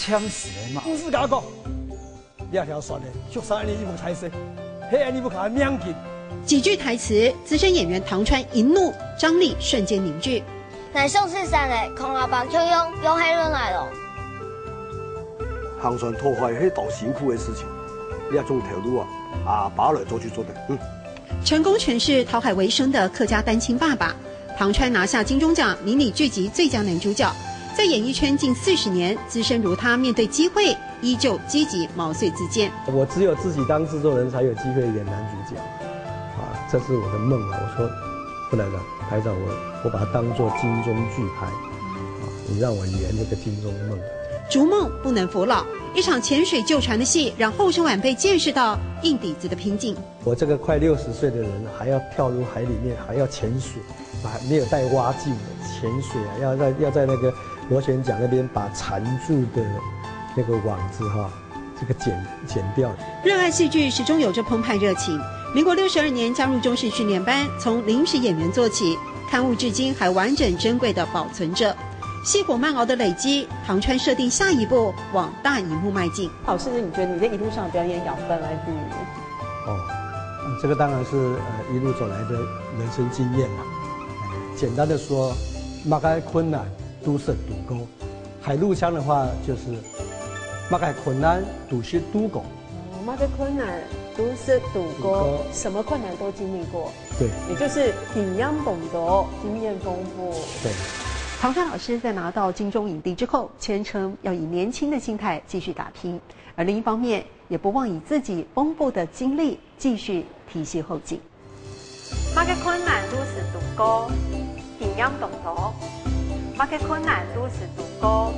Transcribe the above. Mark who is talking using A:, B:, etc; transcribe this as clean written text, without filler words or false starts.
A: 呛死的嘛！故事甲我讲，两条线的，俗三安尼你无台势，迄安尼不卡命紧。
B: 几句台词，资深演员唐川一怒，张力瞬间凝聚。
C: 乃宋氏山的空阿棒就用黑人来了。
D: 行船破坏迄道辛苦的事情，你要种条路啊，把来做去做的，
B: 成功诠释讨海为生的客家单亲爸爸。唐川拿下金钟奖迷你剧集最佳男主角，在演艺圈近40年，资深如他，面对机会依旧积极毛遂自荐。
E: 我只有自己当制作人才有机会演男主角，这是我的梦啊！我说不能了，台长，我把它当作金钟剧拍，你让我圆这个金钟梦。
B: 逐梦不能服老，一场潜水救船的戏，让后生晚辈见识到硬底子的拼劲。
E: 我这个快60岁的人，还要跳入海里面，还要潜水，没有带蛙镜的潜水要在那个螺旋桨那边把缠住的那个网子这个剪掉。
B: 热爱戏剧，始终有着澎湃热情。民国62年加入中视训练班，从临时演员做起，刊物至今还完整珍贵地保存着。细火慢熬的累积，唐川设定下一步往大荧幕迈进。
F: 老师，你觉得你在一路上表演养分来自于？
E: 这个当然是一路走来的人生经验啦。简单的说，擘开困难都是赌沟。海陆腔的话就是擘开困难都是赌沟。
F: 擘开困难都是赌沟，什么困难都经历过。
E: 对，
F: 也就是品样懂得，经验丰富。
E: 对。
B: 唐川老师在拿到金钟影帝之后，谦称要以年轻的心态继续打拼，而另一方面也不忘以自己丰富的经历继续提携后进。
G: 擘开困难都是赌沟，品样懂得；擘开困难都是赌沟，